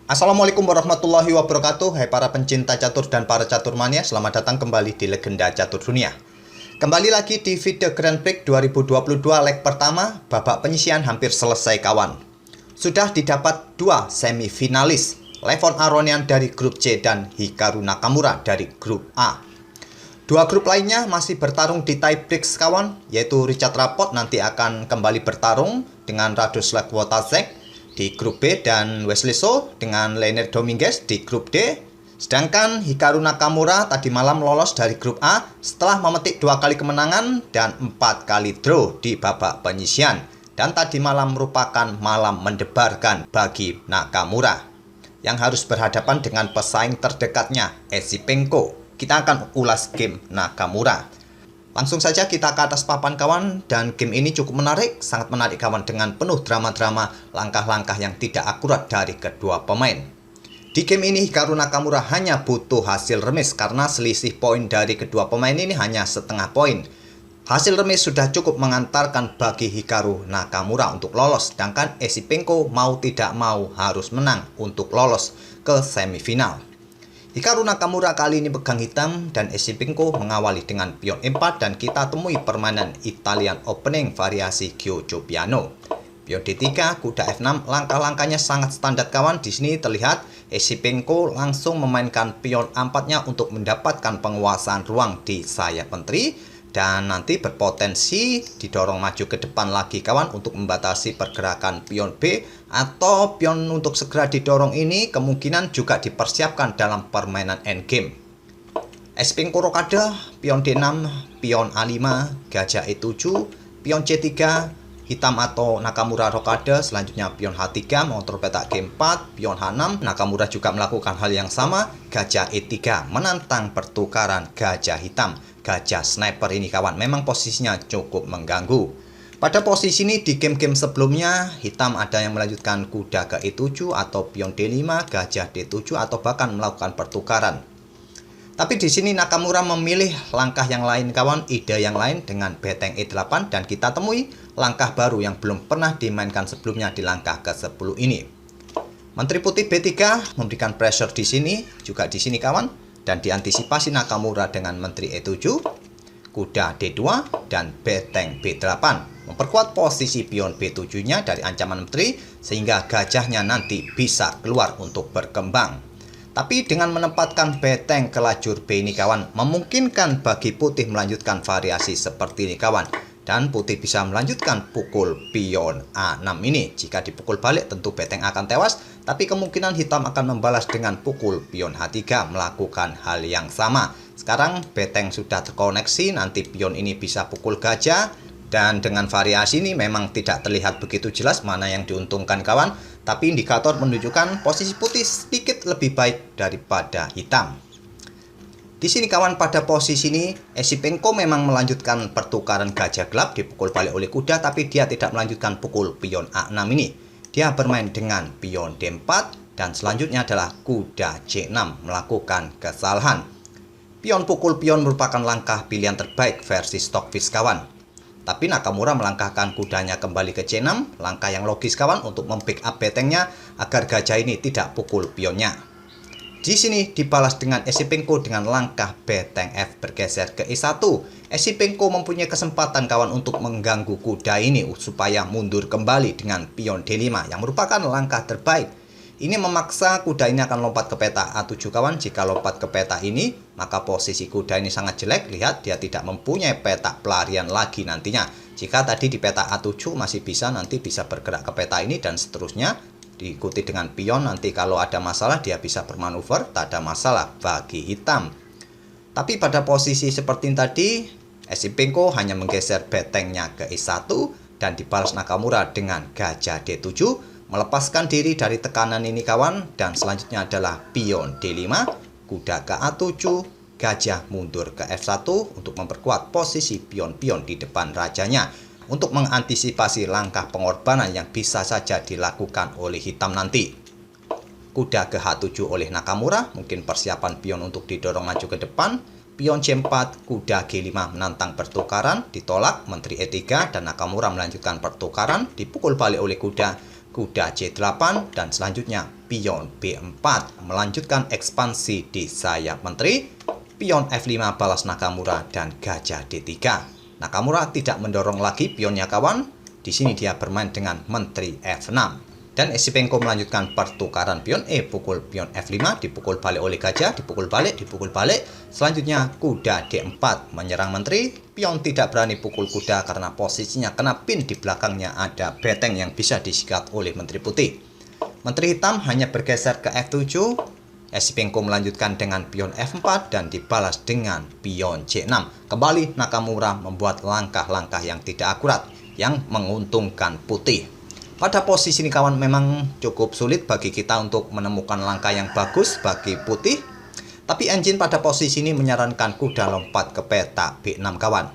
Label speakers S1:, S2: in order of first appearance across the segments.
S1: Assalamualaikum warahmatullahi wabarakatuh. Hai para pencinta catur dan para catur mania, selamat datang kembali di Legenda Catur Dunia. Kembali lagi di video Grand Prix 2022 leg pertama. Babak penyisihan hampir selesai kawan. Sudah didapat dua semifinalis, Levon Aronian dari grup C dan Hikaru Nakamura dari grup A. Dua grup lainnya masih bertarung di tiebreaks kawan, yaitu Richard Rapport nanti akan kembali bertarung dengan Radoslav Wojtaszek di grup B dan Wesley So dengan Leonard Dominguez di grup D. Sedangkan Hikaru Nakamura tadi malam lolos dari grup A setelah memetik 2 kali kemenangan dan 4 kali draw di babak penyisihan. Dan tadi malam merupakan malam mendebarkan bagi Nakamura yang harus berhadapan dengan pesaing terdekatnya, Esipenko. Kita akan ulas game Nakamura. Langsung saja kita ke atas papan kawan, dan game ini cukup menarik, sangat menarik kawan, dengan penuh drama-drama langkah-langkah yang tidak akurat dari kedua pemain. Di game ini Hikaru Nakamura hanya butuh hasil remis karena selisih poin dari kedua pemain ini hanya setengah poin. Hasil remis sudah cukup mengantarkan bagi Hikaru Nakamura untuk lolos, sedangkan Esipenko mau tidak mau harus menang untuk lolos ke semifinal. Hikaru Nakamura kali ini pegang hitam dan Esipenko mengawali dengan pion E4 dan kita temui permainan Italian opening variasi Giocho Piano. Pion D3, kuda F6, langkah-langkahnya sangat standar kawan. Di sini terlihat Esipenko langsung memainkan pion A4-nya untuk mendapatkan penguasaan ruang di sayap menteri. Dan nanti berpotensi didorong maju ke depan lagi kawan untuk membatasi pergerakan pion B. Atau pion untuk segera didorong ini kemungkinan juga dipersiapkan dalam permainan endgame. Esipenko rokade, pion D6, pion A5, gajah E7, pion C3, hitam atau Nakamura rokade, selanjutnya pion H3, mengontrol petak G4, pion H6, Nakamura juga melakukan hal yang sama, gajah E3, menantang pertukaran gajah hitam. Gajah sniper ini kawan memang posisinya cukup mengganggu. Pada posisi ini di game-game sebelumnya, hitam ada yang melanjutkan kuda ke E7 atau pion D5, gajah D7 atau bahkan melakukan pertukaran. Tapi di sini Nakamura memilih langkah yang lain kawan, ide yang lain dengan beteng E8 dan kita temui langkah baru yang belum pernah dimainkan sebelumnya di langkah ke-10 ini. Menteri putih B3 memberikan pressure di sini, juga di sini kawan. Dan diantisipasi Nakamura dengan menteri E7, kuda D2, dan beteng B8. Memperkuat posisi pion B7-nya dari ancaman menteri, sehingga gajahnya nanti bisa keluar untuk berkembang. Tapi dengan menempatkan beteng ke lajur B ini kawan, memungkinkan bagi putih melanjutkan variasi seperti ini kawan. Dan putih bisa melanjutkan pukul pion A6 ini. Jika dipukul balik tentu beteng akan tewas, tapi kemungkinan hitam akan membalas dengan pukul pion H3 melakukan hal yang sama. Sekarang beteng sudah terkoneksi, nanti pion ini bisa pukul gajah. Dan dengan variasi ini memang tidak terlihat begitu jelas mana yang diuntungkan kawan. Tapi indikator menunjukkan posisi putih sedikit lebih baik daripada hitam. Di sini kawan pada posisi ini Esipenko memang melanjutkan pertukaran gajah gelap dipukul balik oleh kuda, tapi dia tidak melanjutkan pukul pion A6 ini. Dia bermain dengan pion D4 dan selanjutnya adalah kuda C6 melakukan kesalahan. Pion pukul pion merupakan langkah pilihan terbaik versi Stockfish kawan. Tapi Nakamura melangkahkan kudanya kembali ke C6, langkah yang logis kawan untuk membackup betengnya agar gajah ini tidak pukul pionnya. Di sini dibalas dengan Esipenko dengan langkah beteng F bergeser ke E1. Esipenko mempunyai kesempatan kawan untuk mengganggu kuda ini supaya mundur kembali dengan pion D5 yang merupakan langkah terbaik. Ini memaksa kuda ini akan lompat ke peta A7 kawan. Jika lompat ke peta ini, maka posisi kuda ini sangat jelek. Lihat dia tidak mempunyai peta pelarian lagi nantinya. Jika tadi di peta A7 masih bisa, nanti bisa bergerak ke peta ini dan seterusnya. Diikuti dengan pion, nanti kalau ada masalah dia bisa bermanuver, tak ada masalah bagi hitam. Tapi pada posisi seperti tadi, Esipenko hanya menggeser betengnya ke E1 dan dibalas Nakamura dengan gajah D7, melepaskan diri dari tekanan ini kawan. Dan selanjutnya adalah pion D5, kuda ke A7, gajah mundur ke F1 untuk memperkuat posisi pion-pion di depan rajanya. Untuk mengantisipasi langkah pengorbanan yang bisa saja dilakukan oleh hitam nanti. Kuda ke H7 oleh Nakamura, mungkin persiapan pion untuk didorong maju ke depan. Pion C4, kuda G5 menantang pertukaran, ditolak, menteri E3 dan Nakamura melanjutkan pertukaran, dipukul balik oleh kuda C8 dan selanjutnya pion B4 melanjutkan ekspansi di sayap menteri, pion F5 balas Nakamura dan gajah D3. Nakamura tidak mendorong lagi pionnya kawan, di sini dia bermain dengan menteri F6. Dan Esipenko melanjutkan pertukaran pion, pukul pion F5, dipukul balik oleh gajah, dipukul balik. Selanjutnya kuda D4 menyerang menteri, pion tidak berani pukul kuda karena posisinya kena pin di belakangnya ada beteng yang bisa disikat oleh menteri putih. Menteri hitam hanya bergeser ke F7, Esipenko melanjutkan dengan pion F4 dan dibalas dengan pion C6. Kembali Nakamura membuat langkah-langkah yang tidak akurat, yang menguntungkan putih. Pada posisi ini kawan memang cukup sulit bagi kita untuk menemukan langkah yang bagus bagi putih. Tapi engine pada posisi ini menyarankan kuda lompat ke petak B6 kawan.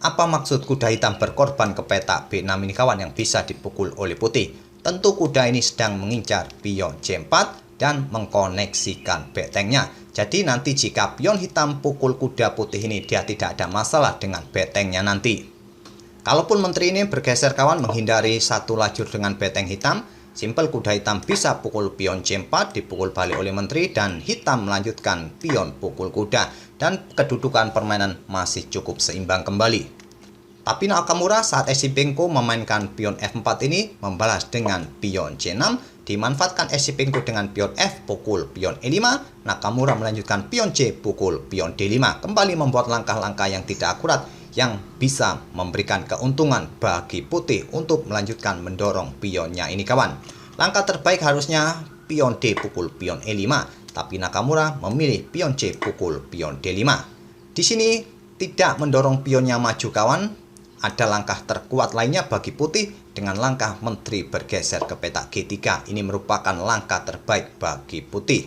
S1: Apa maksud kuda hitam berkorban ke petak B6 ini kawan yang bisa dipukul oleh putih? Tentu kuda ini sedang mengincar pion C4 dan mengkoneksikan betengnya. Jadi nanti jika pion hitam pukul kuda putih ini dia tidak ada masalah dengan betengnya nanti. Kalaupun menteri ini bergeser kawan menghindari satu lajur dengan beteng hitam, simpel kuda hitam bisa pukul pion C4 dipukul balik oleh menteri dan hitam melanjutkan pion pukul kuda dan kedudukan permainan masih cukup seimbang kembali. Tapi Nakamura saat Esipenko memainkan pion F4 ini membalas dengan pion C6, dimanfaatkan Esipenko dengan pion F pukul pion E5, Nakamura melanjutkan pion C pukul pion D5, kembali membuat langkah-langkah yang tidak akurat yang bisa memberikan keuntungan bagi putih untuk melanjutkan mendorong pionnya ini kawan. Langkah terbaik harusnya pion D pukul pion E5, tapi Nakamura memilih pion C pukul pion D5. Di sini tidak mendorong pionnya maju kawan. Ada langkah terkuat lainnya bagi putih dengan langkah menteri bergeser ke petak G3. Ini merupakan langkah terbaik bagi putih.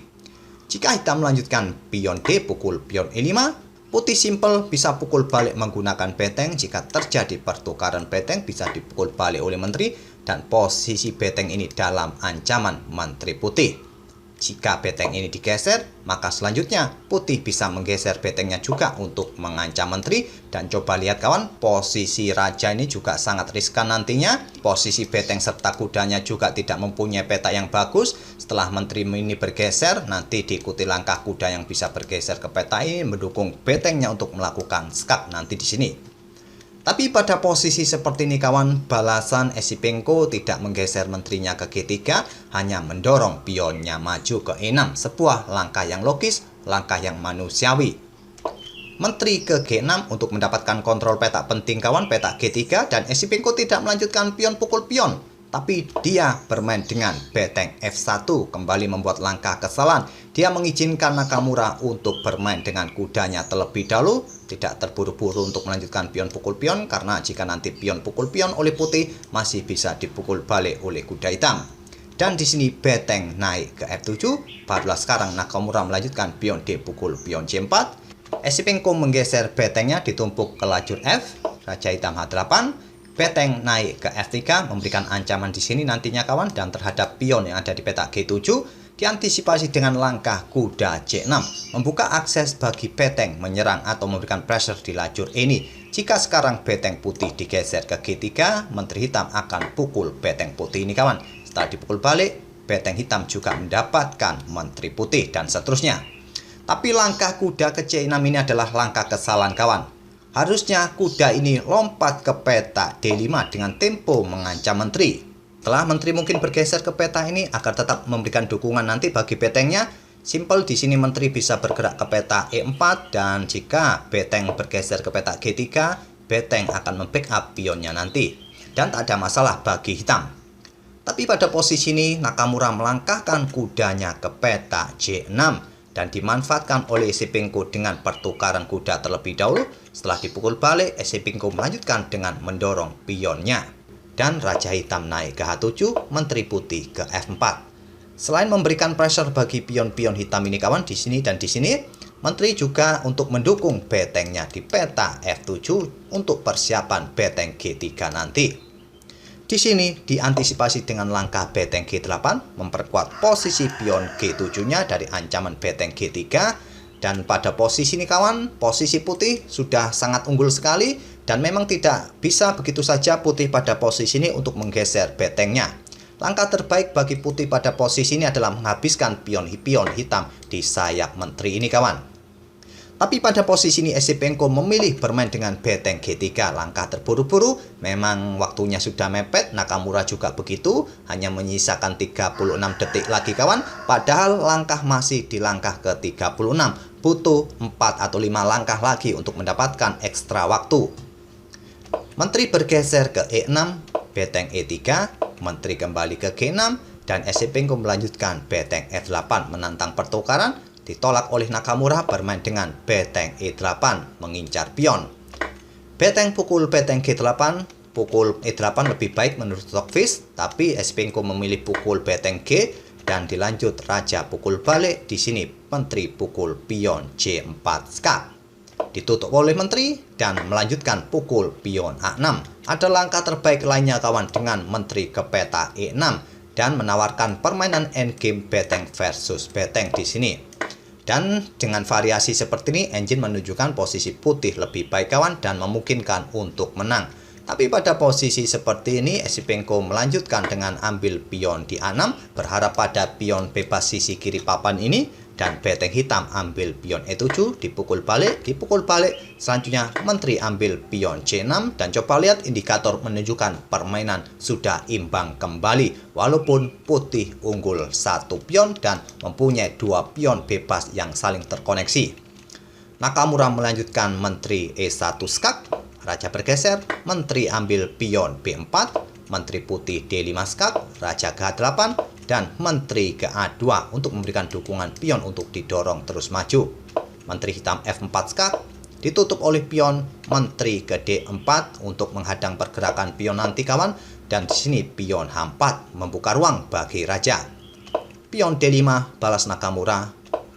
S1: Jika hitam melanjutkan pion D pukul pion E5, putih simpel bisa pukul balik menggunakan beteng. Jika terjadi pertukaran beteng bisa dipukul balik oleh menteri dan posisi beteng ini dalam ancaman menteri putih. Jika beteng ini digeser, maka selanjutnya putih bisa menggeser betengnya juga untuk mengancam menteri. Dan coba lihat kawan, posisi raja ini juga sangat riskan nantinya. Posisi beteng serta kudanya juga tidak mempunyai peta yang bagus. Setelah menteri ini bergeser, nanti diikuti langkah kuda yang bisa bergeser ke peta ini mendukung betengnya untuk melakukan skak nanti di sini. Tapi pada posisi seperti ini kawan, balasan Esipenko tidak menggeser menterinya ke G3, hanya mendorong pionnya maju ke E6, sebuah langkah yang logis, langkah yang manusiawi. Menteri ke G6 untuk mendapatkan kontrol petak penting kawan, petak G3, dan Esipenko tidak melanjutkan pion pukul pion. Tapi dia bermain dengan beteng F1, kembali membuat langkah kesalahan. Dia mengizinkan Nakamura untuk bermain dengan kudanya terlebih dahulu, tidak terburu-buru untuk melanjutkan pion pukul pion, karena jika nanti pion pukul pion oleh putih, masih bisa dipukul balik oleh kuda hitam. Dan di sini beteng naik ke F7, barulah sekarang Nakamura melanjutkan pion D pukul pion C4. Esipenko menggeser betengnya ditumpuk ke lajur F, Raja hitam H8. Beteng naik ke F3 memberikan ancaman di sini nantinya kawan, dan terhadap pion yang ada di petak G7 diantisipasi dengan langkah kuda C6 membuka akses bagi beteng menyerang atau memberikan pressure di lajur ini. Jika sekarang beteng putih digeser ke G3, menteri hitam akan pukul beteng putih ini kawan. Setelah dipukul balik, beteng hitam juga mendapatkan menteri putih dan seterusnya. Tapi langkah kuda ke C6 ini adalah langkah kesalahan kawan. Harusnya kuda ini lompat ke petak D5 dengan tempo mengancam menteri. Setelah menteri mungkin bergeser ke peta ini agar tetap memberikan dukungan nanti bagi betengnya. Simpel di sini menteri bisa bergerak ke peta E4, dan jika beteng bergeser ke petak G3, beteng akan membackup pionnya nanti. Dan tak ada masalah bagi hitam. Tapi pada posisi ini Nakamura melangkahkan kudanya ke petak J6. Dan dimanfaatkan oleh Esipenko dengan pertukaran kuda terlebih dahulu. Setelah dipukul balik, Esipenko melanjutkan dengan mendorong pionnya. Dan Raja hitam naik ke H7, menteri putih ke F4. Selain memberikan pressure bagi pion-pion hitam ini kawan di sini dan di sini, menteri juga untuk mendukung betengnya di peta F7 untuk persiapan beteng G3 nanti. Di sini diantisipasi dengan langkah beteng G8 memperkuat posisi pion G7-nya dari ancaman beteng G3. Dan pada posisi ini kawan, posisi putih sudah sangat unggul sekali dan memang tidak bisa begitu saja putih pada posisi ini untuk menggeser betengnya. Langkah terbaik bagi putih pada posisi ini adalah menghabiskan pion hitam di sayap menteri ini kawan. Tapi pada posisi ini Esipenko memilih bermain dengan beteng G3. Langkah terburu-buru, memang waktunya sudah mepet. Nakamura juga begitu, hanya menyisakan 36 detik lagi kawan. Padahal langkah masih di langkah ke-36. Butuh 4 atau 5 langkah lagi untuk mendapatkan ekstra waktu. Menteri bergeser ke E6, beteng E3, menteri kembali ke G6, dan Esipenko melanjutkan beteng F8 menantang pertukaran. Ditolak oleh Nakamura bermain dengan beteng E8 mengincar pion. Beteng pukul beteng G8, pukul E8 lebih baik menurut Stockfish, tapi Esipenko memilih pukul beteng G dan dilanjut raja pukul balik. Di sini menteri pukul pion C4 skak. Ditutup oleh menteri dan melanjutkan pukul pion A6. Ada langkah terbaik lainnya kawan dengan menteri ke peta E6 dan menawarkan permainan endgame beteng versus beteng di sini. Dan dengan variasi seperti ini, engine menunjukkan posisi putih lebih baik kawan dan memungkinkan untuk menang. Tapi pada posisi seperti ini, Esipenko melanjutkan dengan ambil pion di A6, berharap pada pion bebas sisi kiri papan ini, dan beteng hitam ambil pion E7, dipukul balik, selanjutnya menteri ambil pion C6, dan coba lihat indikator menunjukkan permainan sudah imbang kembali, walaupun putih unggul 1 pion dan mempunyai 2 pion bebas yang saling terkoneksi. Nakamura melanjutkan menteri E1 skak, raja bergeser, menteri ambil pion B4, menteri putih D5 skak, raja ke A8, dan menteri ke A2 untuk memberikan dukungan pion untuk didorong terus maju. Menteri hitam F4 skak, ditutup oleh pion menteri ke D4 untuk menghadang pergerakan pion nanti kawan, dan di sini pion H4 membuka ruang bagi raja. Pion D5 balas Nakamura,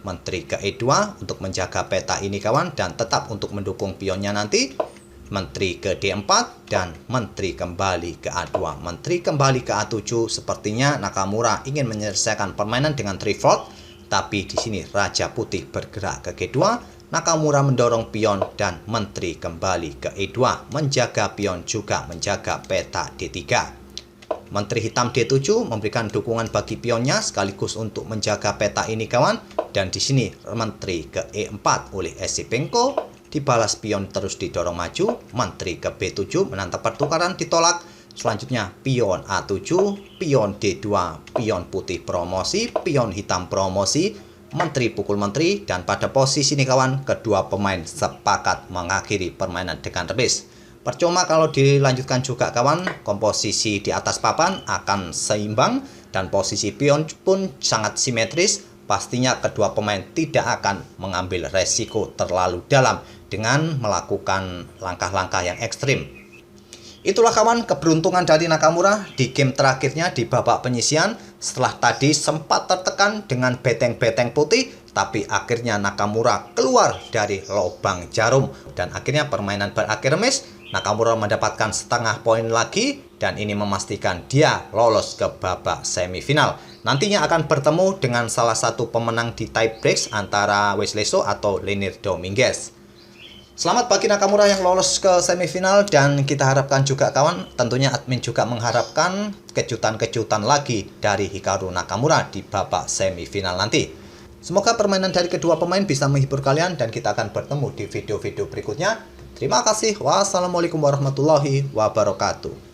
S1: menteri ke E2 untuk menjaga peta ini kawan dan tetap untuk mendukung pionnya nanti. Menteri ke D4 dan menteri kembali ke A2. Menteri kembali ke A7, sepertinya Nakamura ingin menyelesaikan permainan dengan trifort, tapi di sini raja putih bergerak ke G2. Nakamura mendorong pion dan menteri kembali ke E2, menjaga pion juga menjaga peta D3. Menteri hitam D7 memberikan dukungan bagi pionnya sekaligus untuk menjaga peta ini kawan, dan di sini menteri ke E4 oleh Esipenko. Dibalas pion terus didorong maju, menteri ke B7 menantang pertukaran ditolak. Selanjutnya pion A7, pion D2, pion putih promosi, pion hitam promosi, menteri pukul menteri, dan pada posisi ini kawan kedua pemain sepakat mengakhiri permainan dengan remis. Percuma kalau dilanjutkan juga kawan, komposisi di atas papan akan seimbang dan posisi pion pun sangat simetris. Pastinya kedua pemain tidak akan mengambil resiko terlalu dalam dengan melakukan langkah-langkah yang ekstrim. Itulah kawan keberuntungan dari Nakamura di game terakhirnya di babak penyisian. Setelah tadi sempat tertekan dengan beteng-beteng putih, tapi akhirnya Nakamura keluar dari lubang jarum dan akhirnya permainan berakhir remis. Nakamura mendapatkan setengah poin lagi dan ini memastikan dia lolos ke babak semifinal. Nantinya akan bertemu dengan salah satu pemenang di tie breaks antara Wesley So atau Leonid Dominguez. Selamat bagi Nakamura yang lolos ke semifinal dan kita harapkan juga kawan, tentunya admin juga mengharapkan kejutan-kejutan lagi dari Hikaru Nakamura di babak semifinal nanti. Semoga permainan dari kedua pemain bisa menghibur kalian dan kita akan bertemu di video-video berikutnya. Terima kasih. Wassalamualaikum warahmatullahi wabarakatuh.